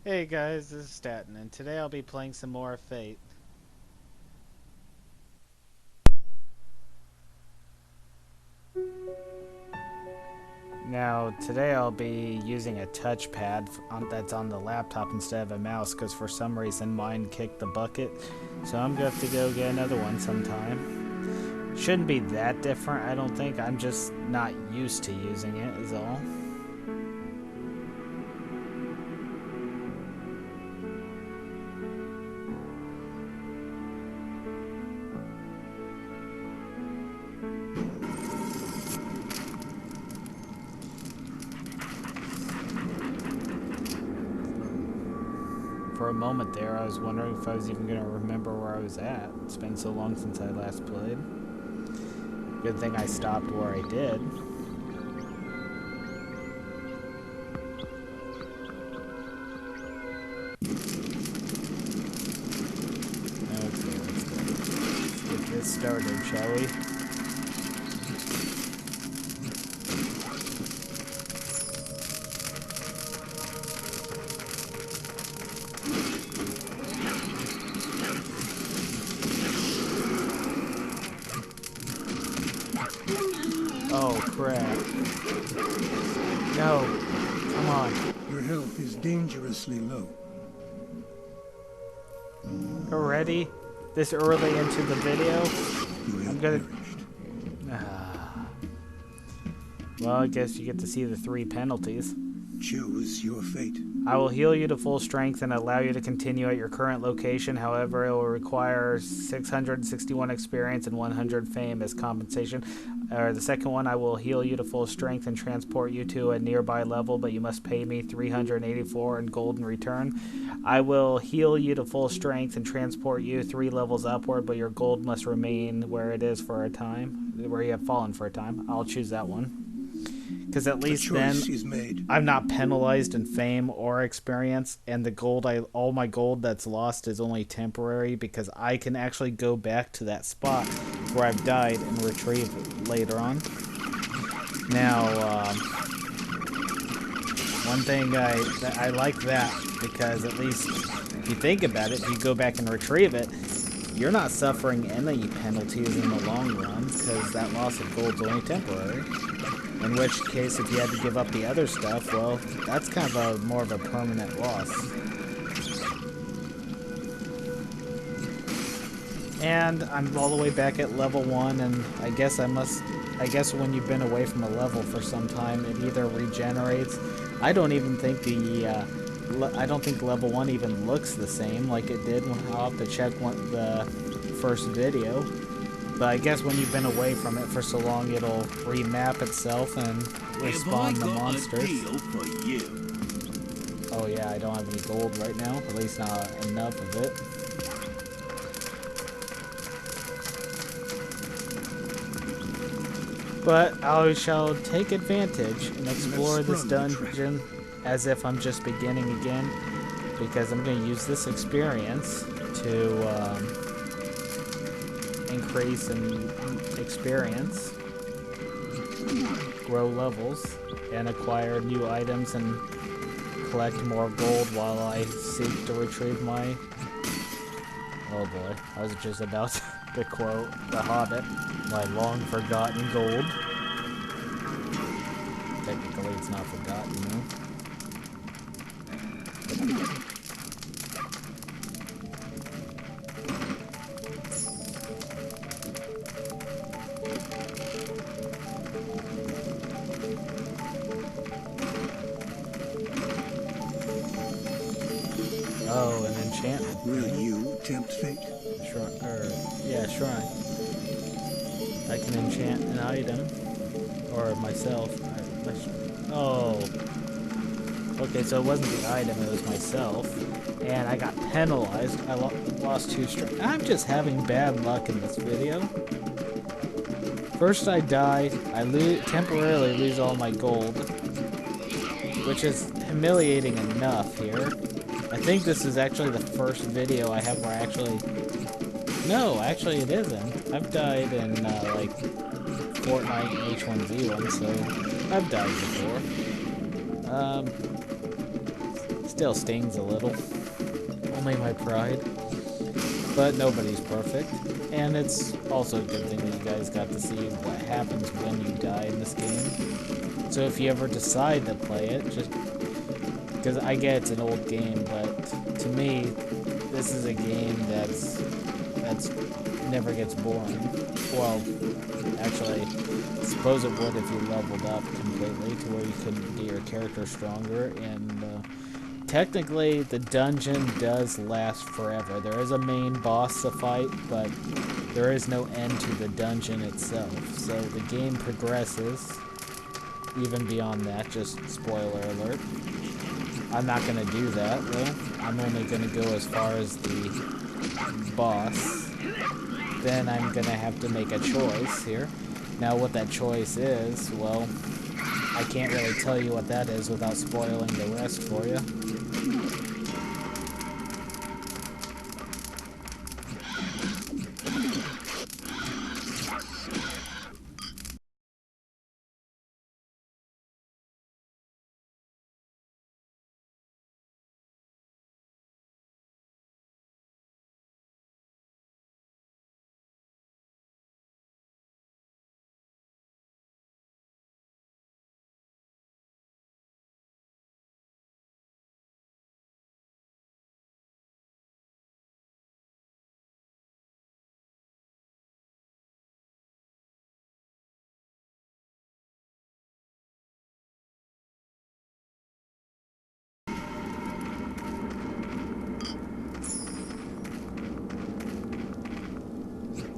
Hey guys, this is Staten, and today I'll be playing some more Fate. Now, today I'll be using a touchpad that's on the laptop instead of a mouse because for some reason mine kicked the bucket. So I'm going to have to go get another one sometime. Shouldn't be that different, I don't think. I'm just not used to using it, is all. For a moment there, I was wondering if I was even going to remember where I was at. It's been so long since I last played. Good thing I stopped where I did. Okay, let's get this started, shall we? Oh, crap. No. Come on. Your health is dangerously low. Already? This early into the video? You have I'm gonna... perished. Well, I guess you get to see the 3 penalties. Choose your fate. I will heal you to full strength and allow you to continue at your current location. However, it will require 661 experience and 100 fame as compensation. Or the second one, I will heal you to full strength and transport you to a nearby level, but you must pay me 384 in gold in return. I will heal you to full strength and transport you 3 levels upward, but your gold must remain where it is for a time, where you have fallen for a time. I'll choose that one. Because at least then is made. I'm not penalized in fame or experience, and the gold all my gold that's lost is only temporary because I can actually go back to that spot where I've died and retrieve it later on. Now, one thing I like that because at least if you think about it, if you go back and retrieve it, you're not suffering any penalties in the long run because that loss of gold's only temporary. In which case, if you had to give up the other stuff, well, that's kind of more of a permanent loss. And I'm all the way back at level 1, and I guess when you've been away from a level for some time, it either regenerates. I don't think level 1 even looks the same like it did when I'll have to check the first video. But I guess when you've been away from it for so long, it'll remap itself and respawn the monsters. Oh yeah, I don't have any gold right now. At least not enough of it. But I shall take advantage and explore this dungeon as if I'm just beginning again. Because I'm going to use this experience to... increase in experience, grow levels, and acquire new items and collect more gold while I seek to retrieve my... Oh boy, I was just about to quote The Hobbit, my long forgotten gold. Technically it's not forgotten, though. Oh, an enchantment. Will you tempt fate? Shrine. I can enchant an item. Or myself. Oh. Okay, so it wasn't the item, it was myself. And I got penalized. I lost 2 strength. I'm just having bad luck in this video. First I die. I temporarily lose all my gold. Which is humiliating enough here. I think this is actually the first video I have where I actually... No, actually it isn't. I've died in, like, Fortnite and H1Z1, so I've died before. still stings a little. Only my pride. But nobody's perfect. And it's also a good thing that you guys got to see what happens when you die in this game. So if you ever decide to play it, just... because I get it's an old game, but to me, this is a game that's never gets boring. Well, actually, I suppose it would if you leveled up completely to where you could get your character stronger. And technically, the dungeon does last forever. There is a main boss to fight, but there is no end to the dungeon itself. So the game progresses even beyond that. Just spoiler alert. I'm not going to do that, though. I'm only going to go as far as the boss. Then I'm going to have to make a choice here. Now, what that choice is, well, I can't really tell you what that is without spoiling the rest for you.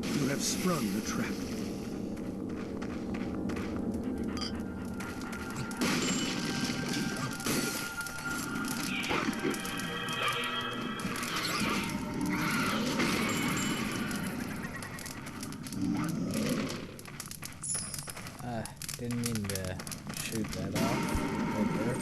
You have sprung the trap. Didn't mean to shoot that off right there.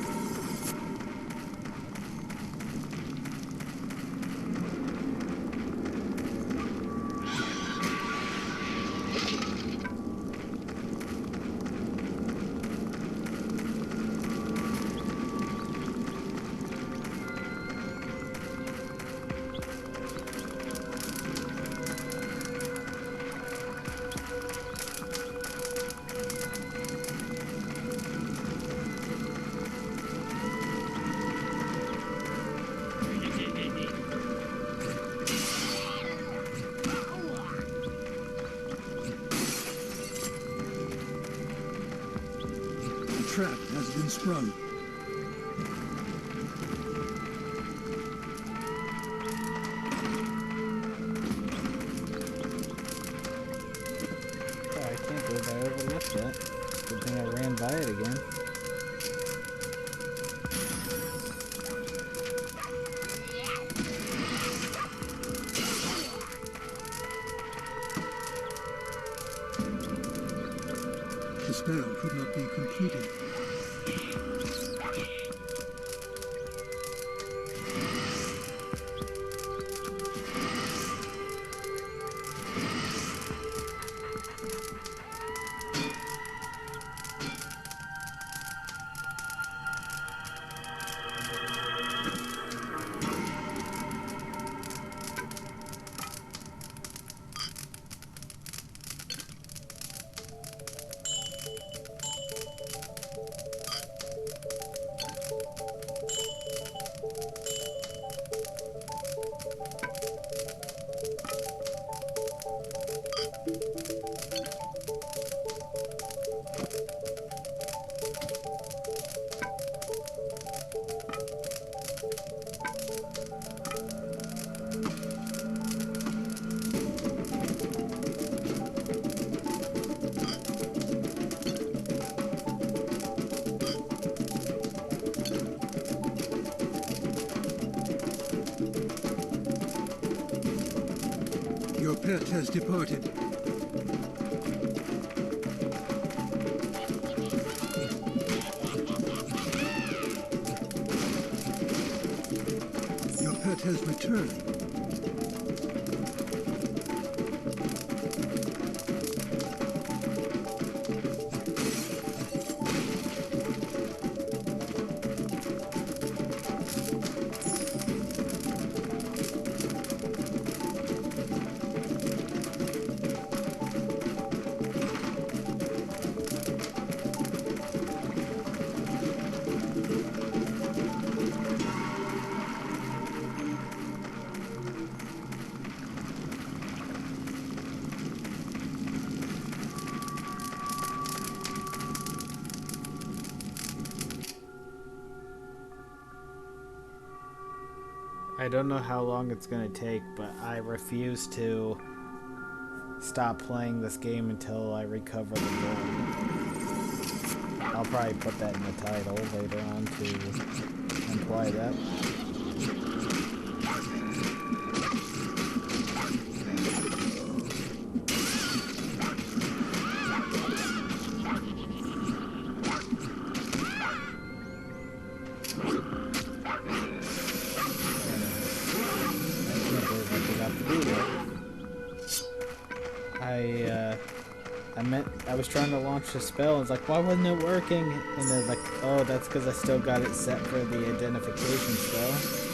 The trap has been sprung. Oh, I can't believe I overlooked that. Good thing I ran by it again. The spell could not be completed. Your pet has departed. Your pet has returned. I don't know how long it's going to take, but I refuse to stop playing this game until I recover the gold. I'll probably put that in the title later on to imply that. I was trying to launch the spell. I was like, why wasn't it working? And they're like, oh, that's because I still got it set for the identification spell.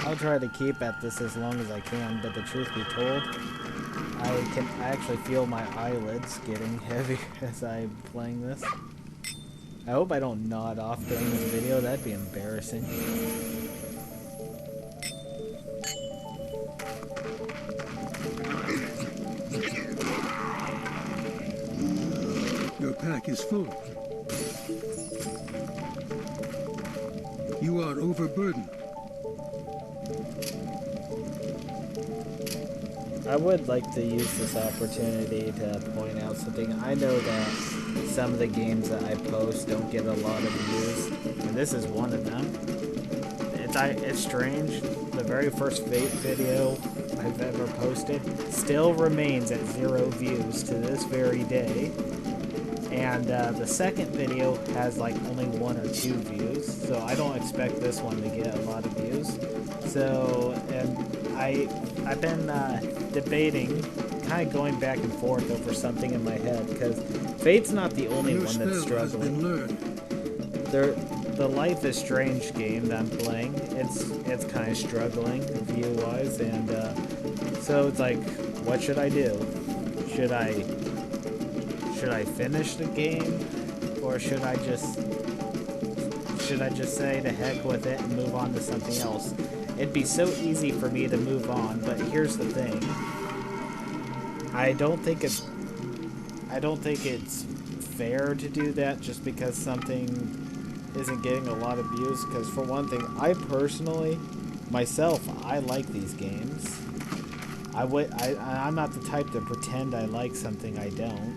I'll try to keep at this as long as I can, but the truth be told, I actually feel my eyelids getting heavy as I'm playing this. I hope I don't nod off during this video, that'd be embarrassing. Your pack is full. You are overburdened. I would like to use this opportunity to point out something. I know that some of the games that I post don't get a lot of views, and this is one of them. It's strange. The very first Fate video I've ever posted still remains at 0 views to this very day. And the second video has like only 1 or 2 views, so I don't expect this one to get a lot of views. So, and I've been debating, kind of going back and forth over something in my head, because Fate's not the only one that's struggling. The Life is Strange game that I'm playing, it's kind of struggling view-wise, and so it's like, what should I do? Should I finish the game, or should I just say to heck with it and move on to something else? It'd be so easy for me to move on, but here's the thing. I don't think it's fair to do that just because something isn't getting a lot of views, because for one thing, I personally, myself, I like these games. I'm not the type to pretend I like something I don't.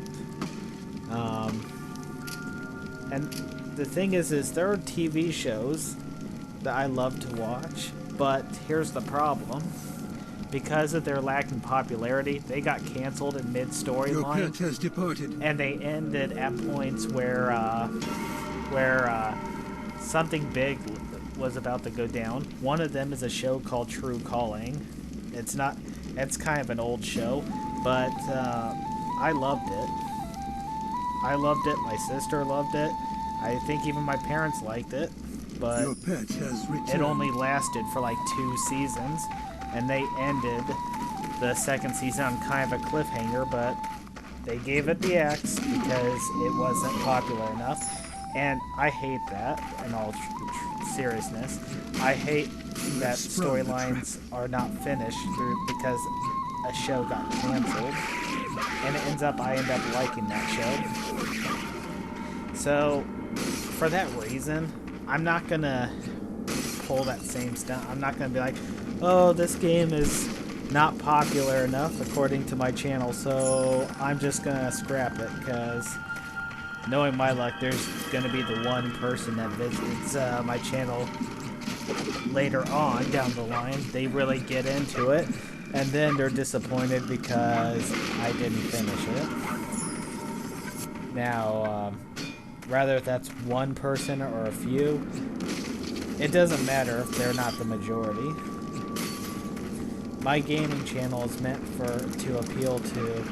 And the thing is there are TV shows that I love to watch, but here's the problem. Because of their lack in popularity, they got canceled in mid-storyline. Your pet has departed. And they ended at points where something big was about to go down. One of them is a show called True Calling. It's kind of an old show, but I loved it. I loved it. My sister loved it. I think even my parents liked it. But your pet has returned. It only lasted for like 2 seasons, and they ended the second season on kind of a cliffhanger, but they gave it the X because it wasn't popular enough. And I hate that, in all seriousness. I hate that storylines are not finished because a show got canceled, and I end up liking that show. So, for that reason, I'm not gonna pull that same stunt. I'm not gonna be like, oh, this game is not popular enough according to my channel, so I'm just gonna scrap it, because knowing my luck, there's gonna be the one person that visits my channel later on down the line. They really get into it, and then they're disappointed because I didn't finish it. Now, rather if that's one person or a few, it doesn't matter if they're not the majority. My gaming channel is meant to appeal to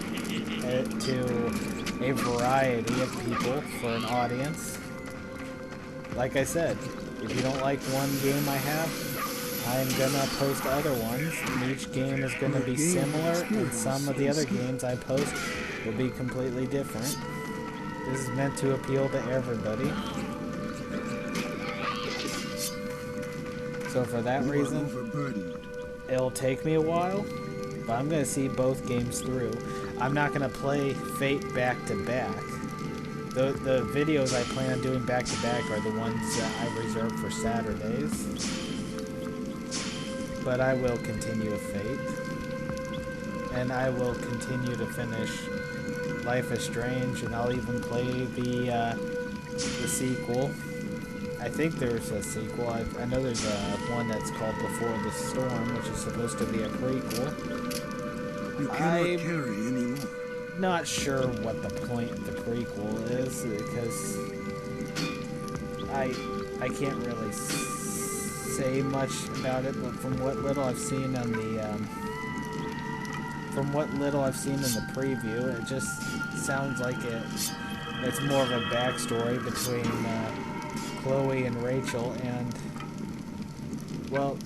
a variety of people for an audience. Like I said, if you don't like one game I have, I'm gonna post other ones, and each game is gonna be similar, and some of the other games I post will be completely different. This is meant to appeal to everybody. So for that reason, it'll take me a while, but I'm gonna see both games through. I'm not gonna play Fate back to back. The videos I plan on doing back to back are the ones that I reserved for Saturdays. But I will continue with Fate. And I will continue to finish Life is Strange, and I'll even play the sequel. I think there's a sequel. I know there's one that's called Before the Storm, which is supposed to be a prequel. You cannot carry anymore. Not sure what the point of the prequel is, because I can't really say much about it, but from what little I've seen on the preview, it just sounds like it's more of a backstory between Chloe and Rachel, and well,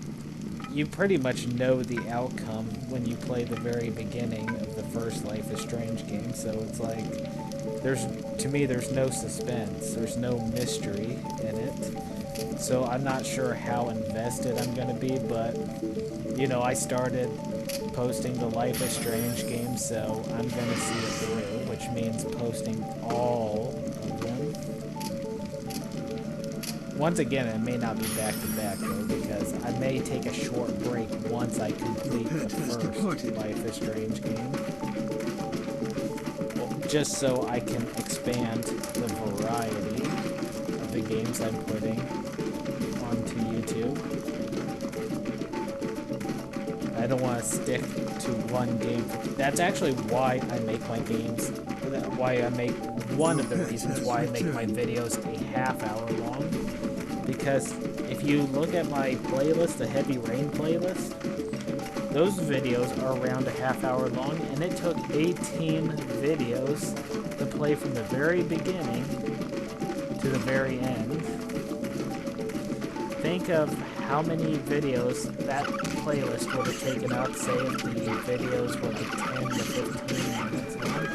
you pretty much know the outcome when you play the very beginning of the first Life is Strange game, so it's like, to me, there's no suspense, there's no mystery in it, so I'm not sure how invested I'm gonna be, but, you know, I started posting the Life is Strange game, so I'm gonna see it through, which means posting all of them. Once again, it may not be back-to-back, though, because I may take a short break once I complete the first Life is Strange game. Well, just so I can expand the variety of the games I'm putting onto YouTube. I don't want to stick to one game. That's actually why I make my games, one of the reasons why I make my videos a half-hour long. Because if you look at my playlist, the Heavy Rain playlist, those videos are around a half-hour long, and it took 18 videos to play from the very beginning to the very end. Think of how many videos that playlist would have taken up, say if the videos were like 10 to 15 minutes long.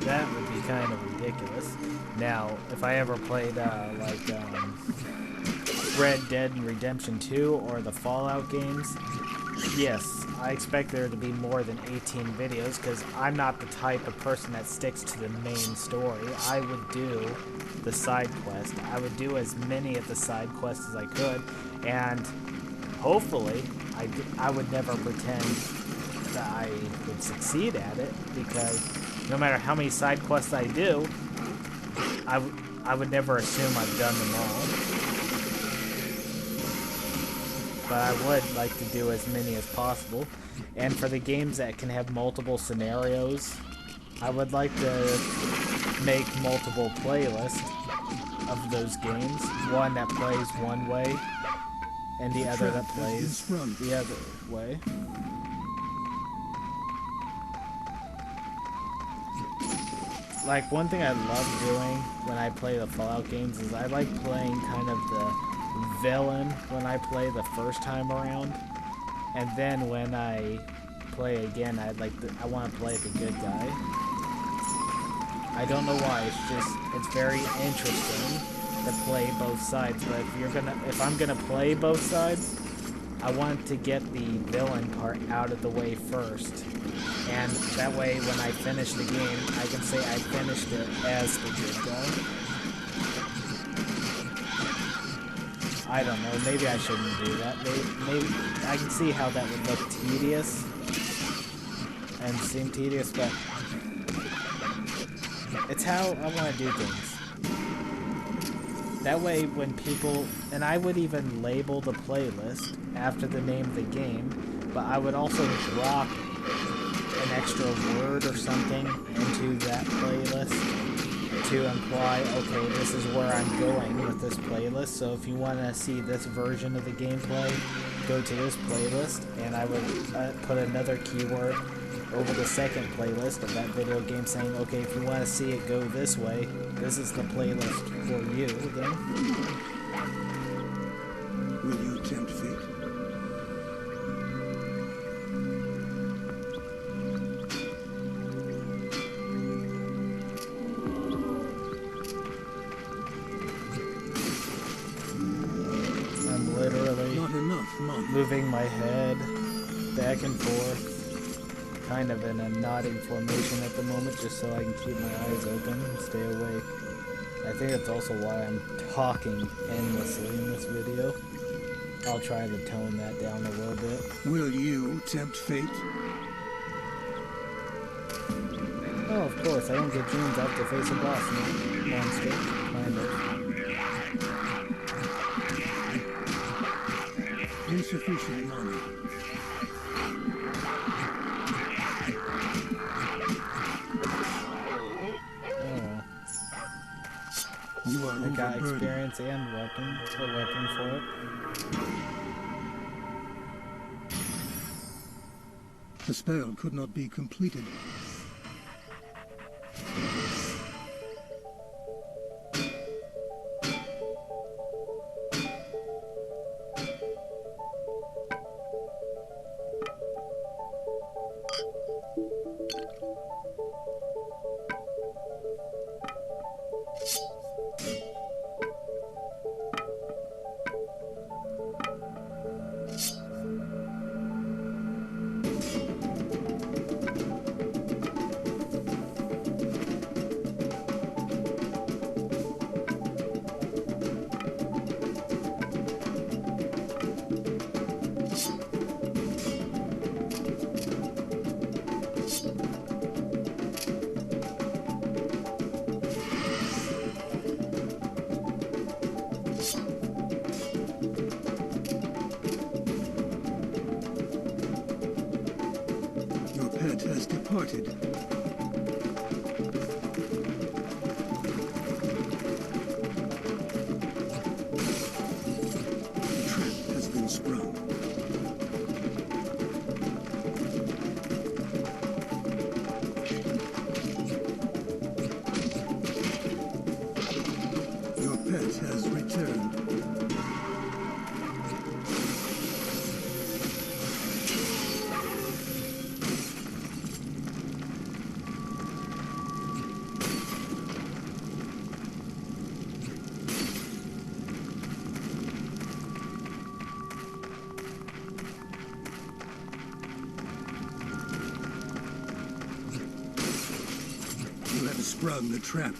That would be kind of ridiculous. Now, if I ever played Red Dead Redemption 2 or the Fallout games, yes, I expect there to be more than 18 videos, because I'm not the type of person that sticks to the main story. I would do the side quest. I would do as many of the side quests as I could, and hopefully I would never pretend that I would succeed at it, because no matter how many side quests I do, I would never assume I've done them all. But I would like to do as many as possible. And for the games that can have multiple scenarios, I would like to make multiple playlists of those games. One that plays one way, and the other that plays the other way. Like, one thing I love doing when I play the Fallout games is I like playing kind of the villain when I play the first time around, and then when I play again, I want to play the good guy. I don't know why. It's very interesting to play both sides. But if I'm gonna play both sides, I want to get the villain part out of the way first, and that way when I finish the game, I can say I finished it as the good guy. I don't know, maybe I shouldn't do that. Maybe I can see how that would look tedious and seem tedious, but it's how I want to do things. That way when people, and I would even label the playlist after the name of the game, but I would also drop an extra word or something into that playlist to imply, okay, this is where I'm going with this playlist. So if you want to see this version of the gameplay, go to this playlist, and I would put another keyword over the second playlist of that video game saying, okay, if you want to see it go this way, this is the playlist for you then. Will you tempt fate? I'm literally Not enough money. moving my head back and forth, kind of in a nodding formation at the moment, just so I can keep my eyes open and stay awake. I think that's also why I'm talking endlessly in this video. I'll try to tone that down a little bit. Will you tempt fate? Oh, of course, I don't get dreams I have to face a boss monster, kind of. Insufficient money. Oh, You are I got overburdened. experience and a weapon for it. The spell could not be completed. Your pet has departed. The trap has been sprung. Your pet has returned. You have sprung the trap.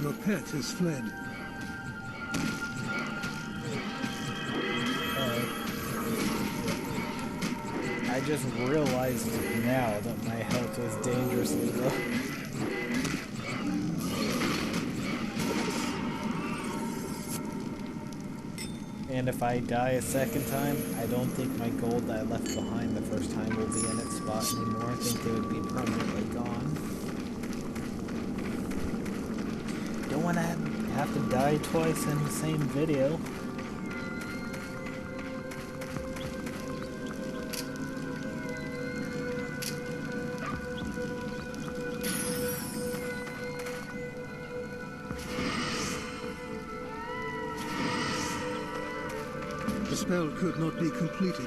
Your pet has fled. I just realized now that my health is dangerously low. And if I die a second time, I don't think my gold that I left behind the first time will be in its spot anymore. I think it would be permanently gone. Don't want to have to die twice in the same video. The spell could not be completed.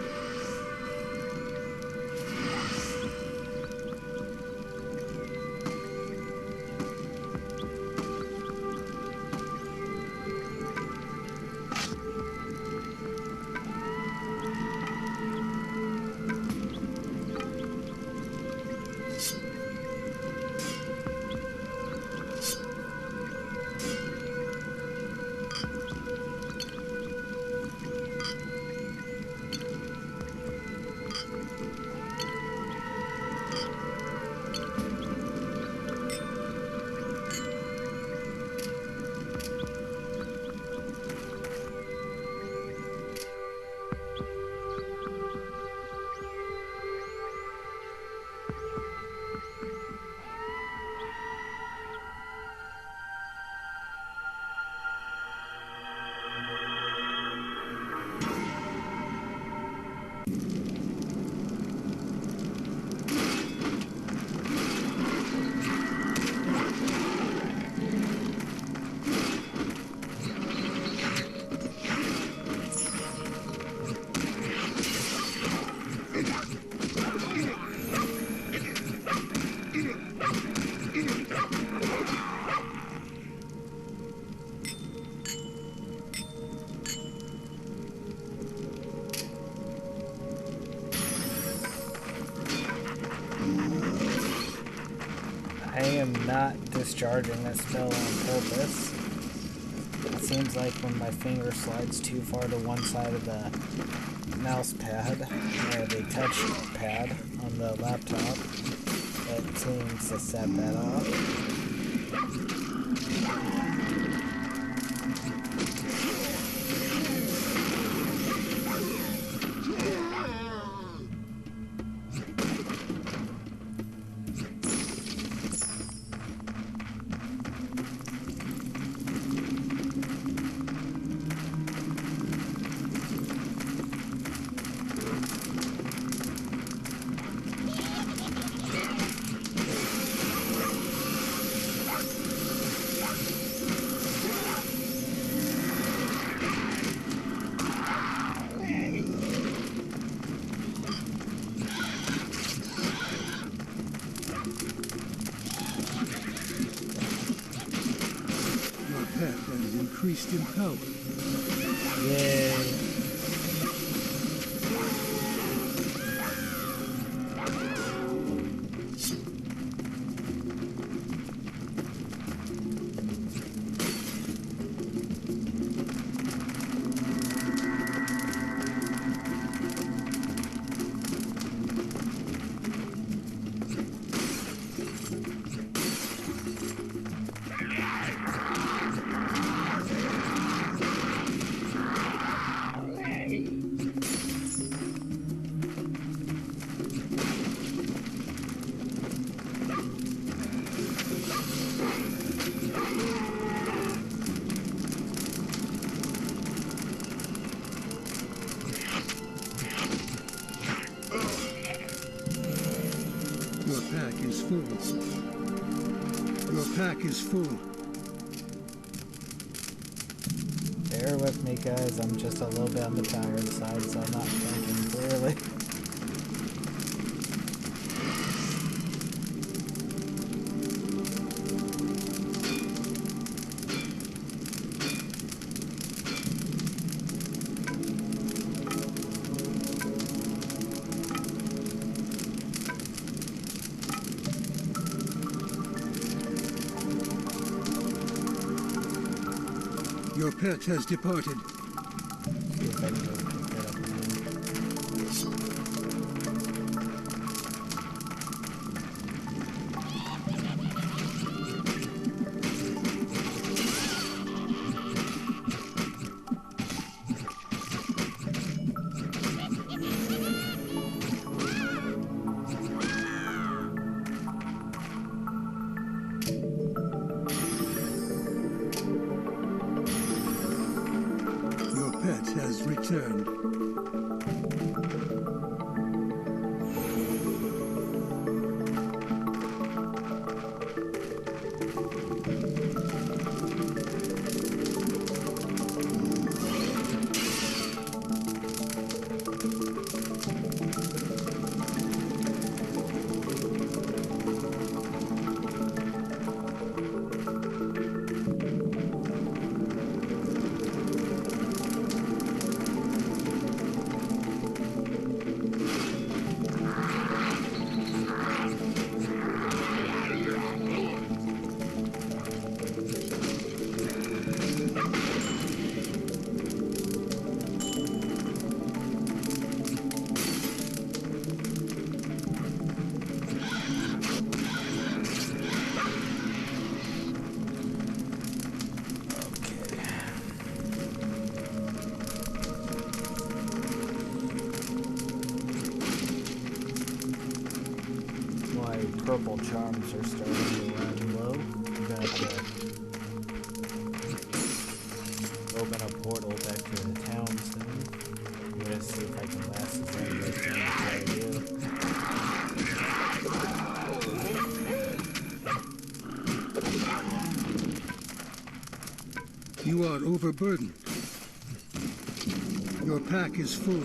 I am not discharging that spell on purpose. It seems like when my finger slides too far to one side of the mouse pad, or the touch pad on the laptop, it seems to set that off. Increased in power. Yay. Your pack is full. Your pack is full. Bear with me, guys. I'm just a little bit on the tired side, so I'm not thinking clearly. Your pet has departed. See if I can go pick that up again. Your pet has returned. My purple charms are starting to run low. I'm gonna have to open a portal back to the town soon. I'm gonna see if I can last as long as I can before I do. You are overburdened. Your pack is full.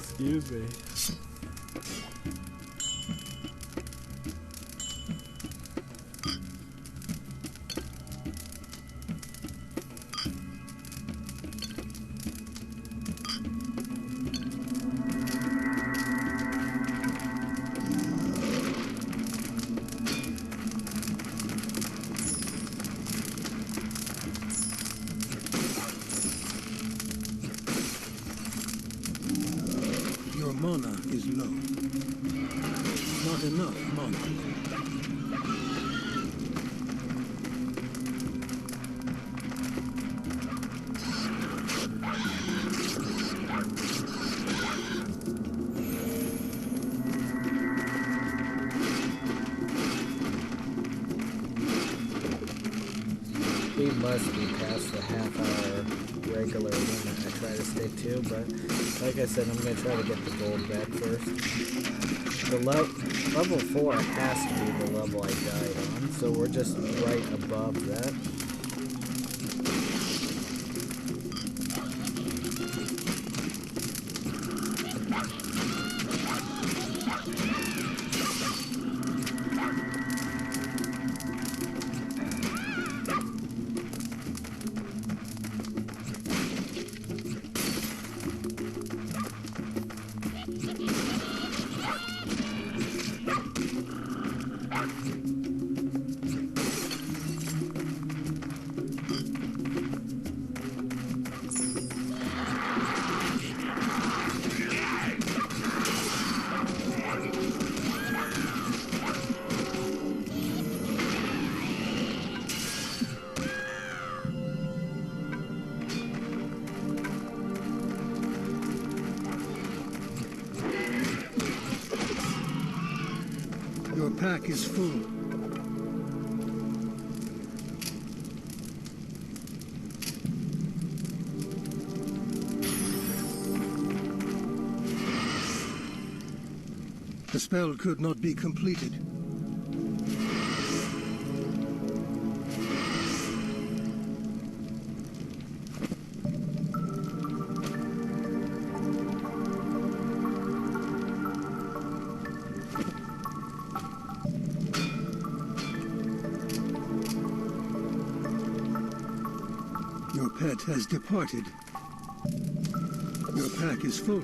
Excuse me. Your mana is low. Not enough mana. We must be past the half-hour regular limit I try to stick to, but like I said, I'm going to try to get the gold back first. The level 4 has to be the level I died on, so we're just right above that. Your pack is full. The spell could not be completed. Your pet has departed. Your pack is full.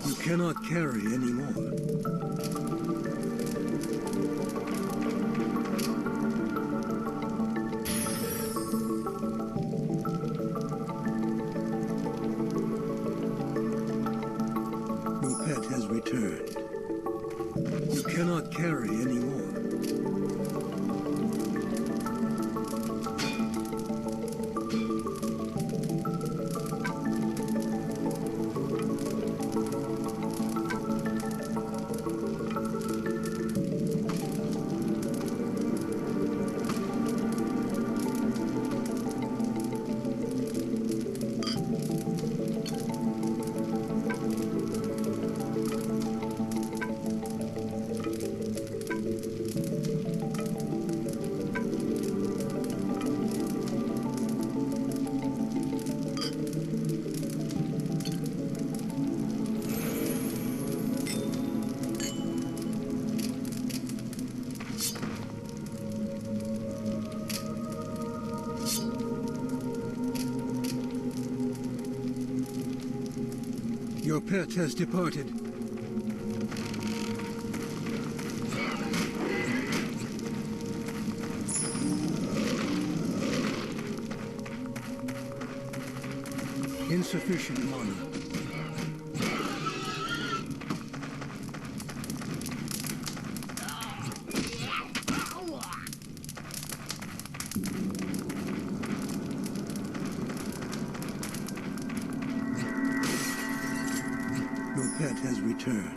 You cannot carry anymore. Your pet has returned. You cannot carry anymore. Your pet has departed. Insufficient mana. Your pet has returned.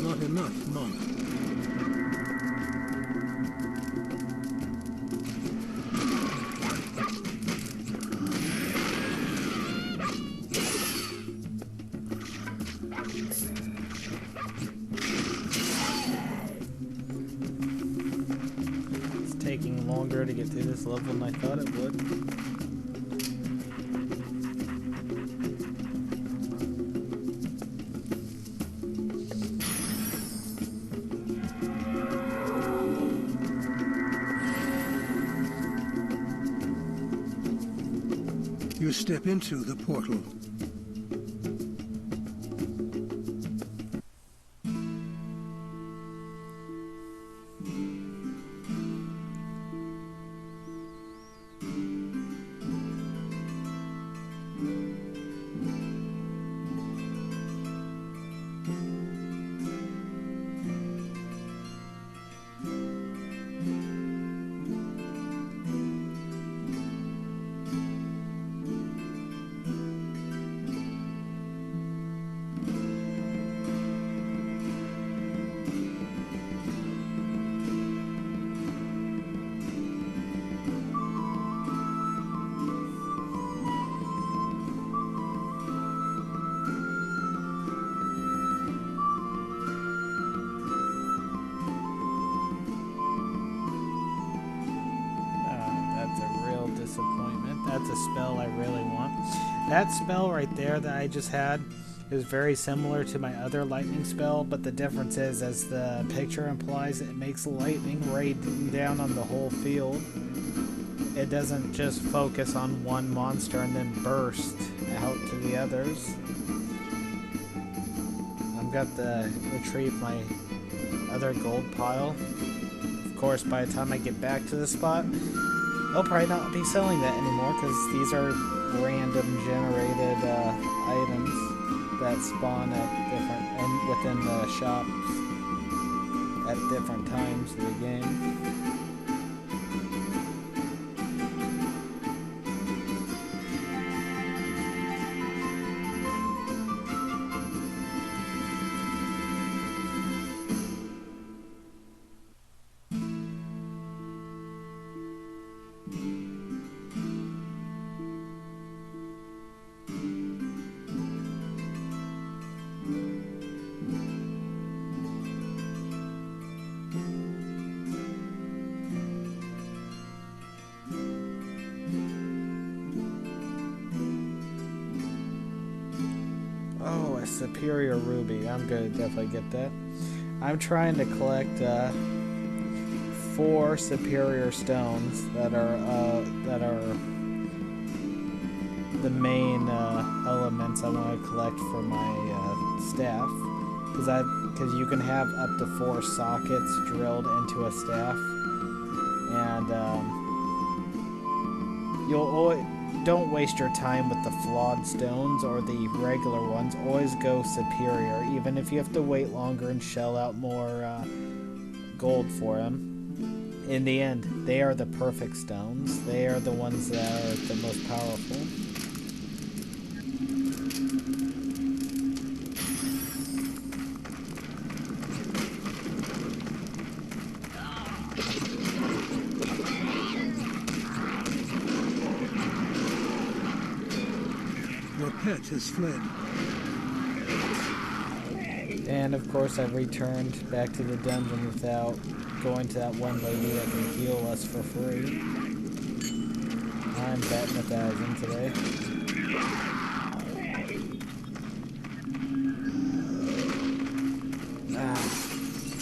Not enough mana. It's taking longer to get through this level than I thought it would. You step into the portal. Disappointment. That's a spell I really want. That spell right there that I just had is very similar to my other lightning spell, but the difference is, as the picture implies, it makes lightning rain down on the whole field. It doesn't just focus on one monster and then burst out to the others. I've got to retrieve my other gold pile. Of course, by the time I get back to the spot, I'll probably not be selling that anymore because these are random generated items that spawn at different and within the shops at different times of the game. Oh, a superior ruby. I'm gonna definitely get that. I'm trying to collect 4 superior stones that are the main elements I want to collect for my staff, because you can have up to 4 sockets drilled into a staff, and don't waste your time with the flawed stones or the regular ones. Always go superior, even if you have to wait longer and shell out more gold for them. In the end, they are the perfect stones. They are the ones that are the most powerful. Your pet has fled. And of course I returned back to the dungeon without going to that one lady that can heal us for free. I'm betting 1,000 today.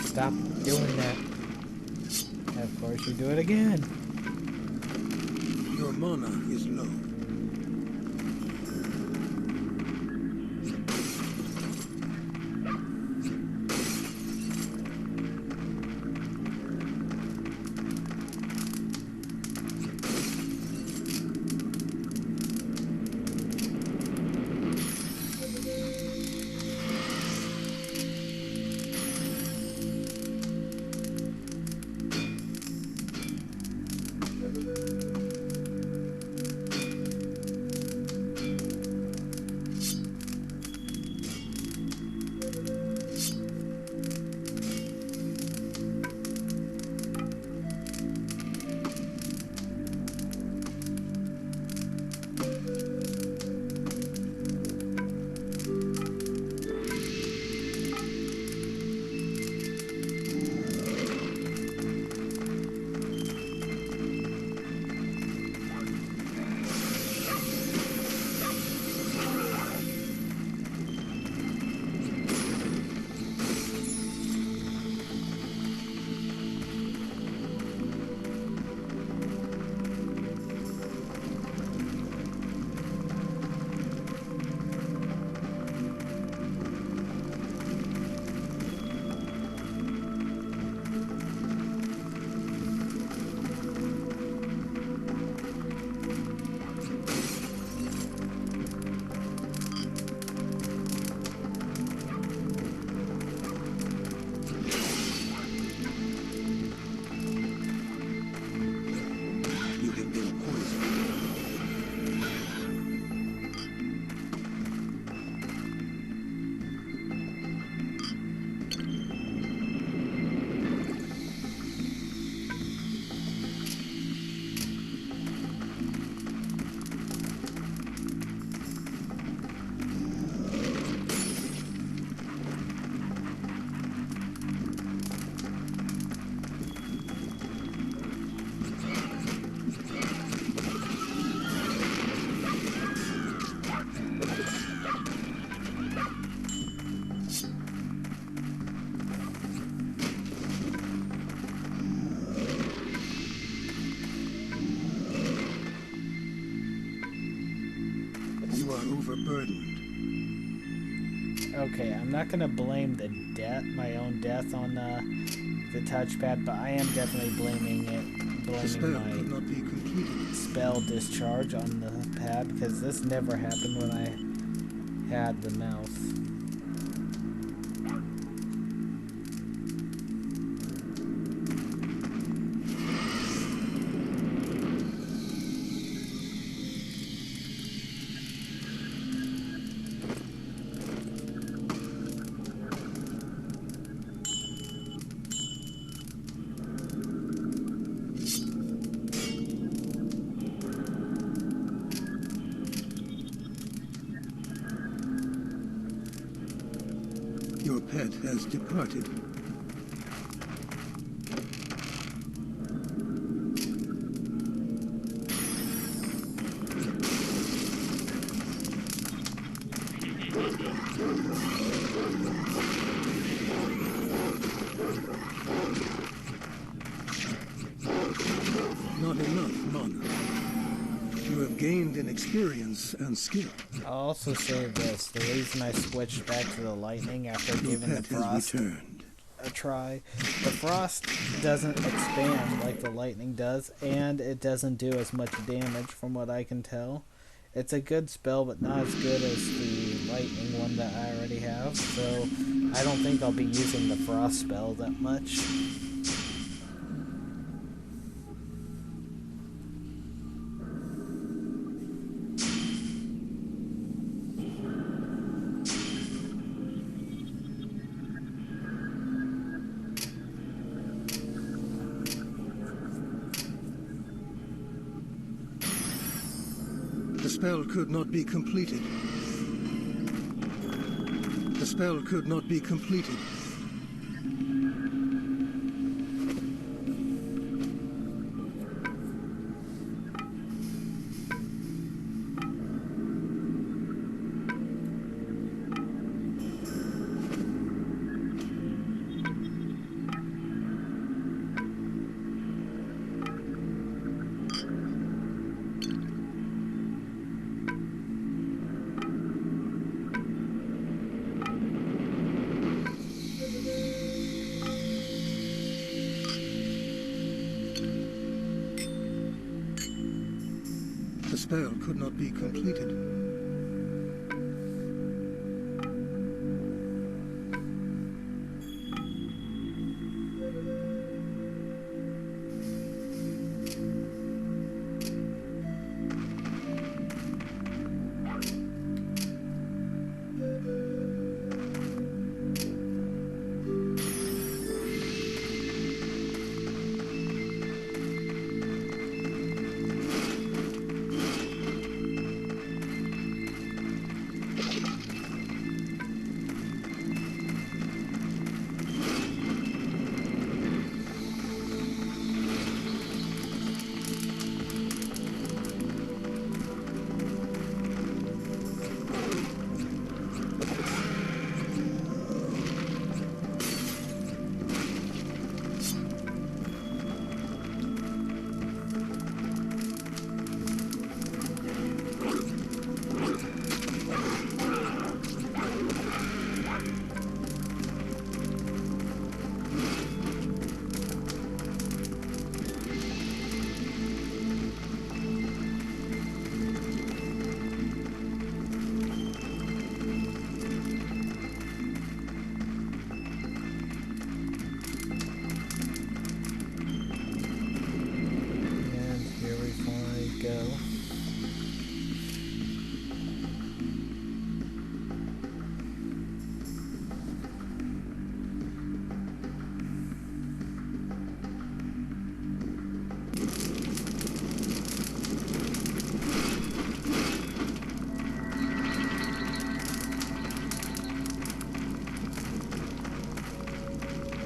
Stop doing that. And of course you do it again. Your mana is low. You are overburdened. Okay, I'm not gonna blame my own death on the touchpad, but I am definitely blaming The spell my could not be completed. spell discharge on the pad, because this never happened when I had the mouse. Your pet has departed. Not enough mana. You have gained in experience and skill. I'll also say this. The reason I switched back to the lightning after Your giving the pet has frost returned. a try. The frost doesn't expand like the lightning does, and it doesn't do as much damage from what I can tell. It's a good spell, but not as good as the lightning one that I already have, so I don't think I'll be using the frost spell that much. The spell could not be completed. The spell could not be completed. The spell could not be completed.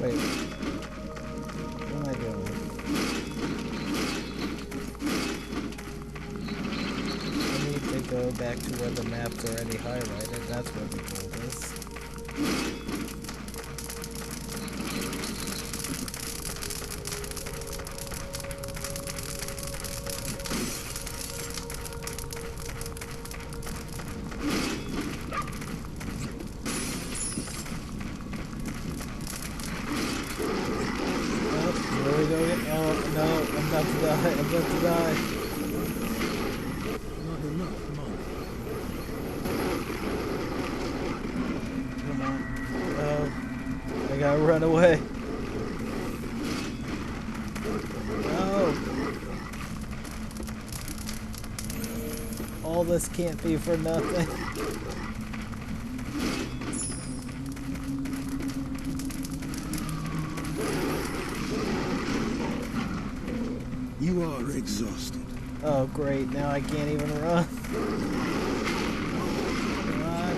Wait. What am I doing? I need to go back to where the map's already highlighted. That's where the gold is. Oh no, I'm about to die, I'm about to die. Not enough, Monk. Come on. Oh, I gotta run away. No. All this can't be for nothing. You are exhausted. Oh great, now I can't even run. Run.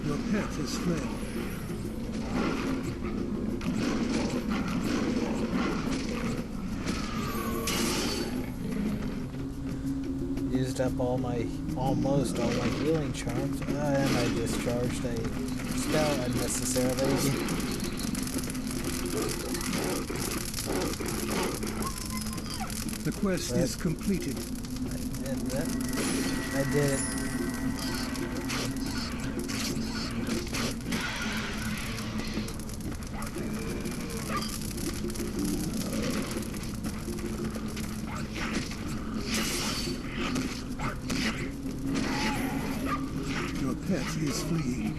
Your pet has fled. Used up almost all my healing charms, and I discharged a stressed out unnecessarily. The quest is completed. I did it. Your pet is fleeing.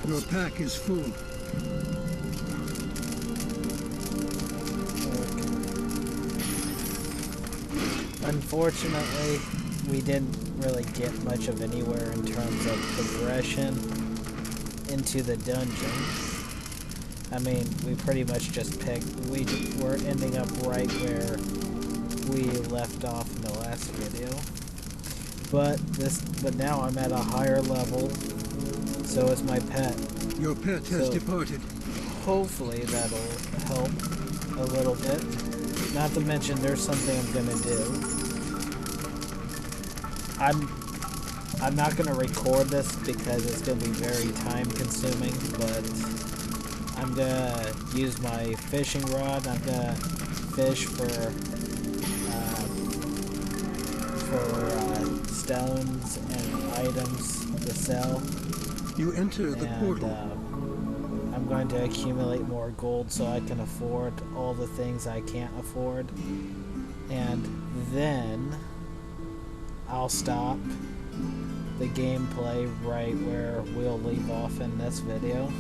Your pack is full. Unfortunately, we didn't really get much of anywhere in terms of progression into the dungeon. I mean, we pretty much just we were ending up right where we left off in the last video. But now I'm at a higher level, so is my pet. Your pet has departed. Hopefully that'll help a little bit. Not to mention there's something I'm gonna do. I'm not gonna record this because it's gonna be very time consuming, but I'm gonna use my fishing rod. I'm gonna fish for stones and items to sell. You enter the portal. I'm going to accumulate more gold so I can afford all the things I can't afford. And then I'll stop the gameplay right where we'll leave off in this video.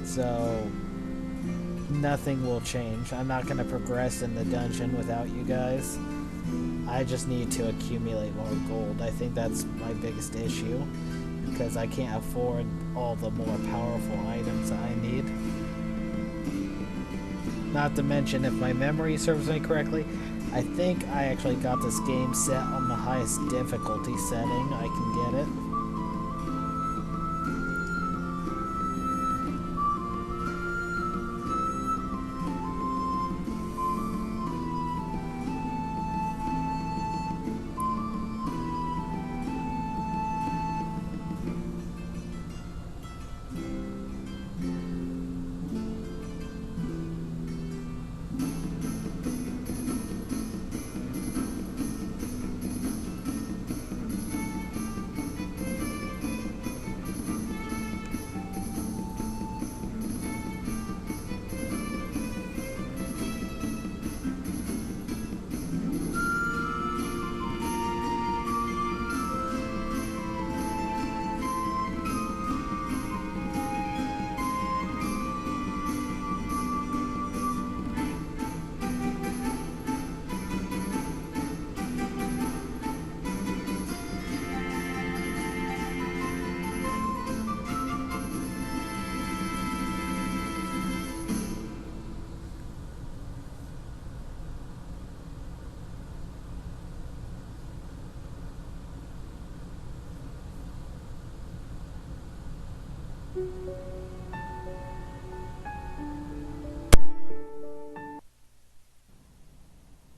So nothing will change. I'm not going to progress in the dungeon without you guys. I just need to accumulate more gold. I think that's my biggest issue, because I can't afford all the more powerful items I need. Not to mention, if my memory serves me correctly, I think I actually got this game set on the highest difficulty setting I can get it.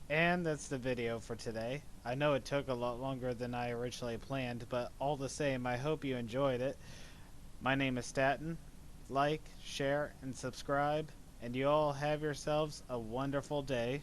And that's the video for today. I know it took a lot longer than I originally planned, but all the same, I hope you enjoyed it. My name is Staten. Like, share, and subscribe, and you all have yourselves a wonderful day.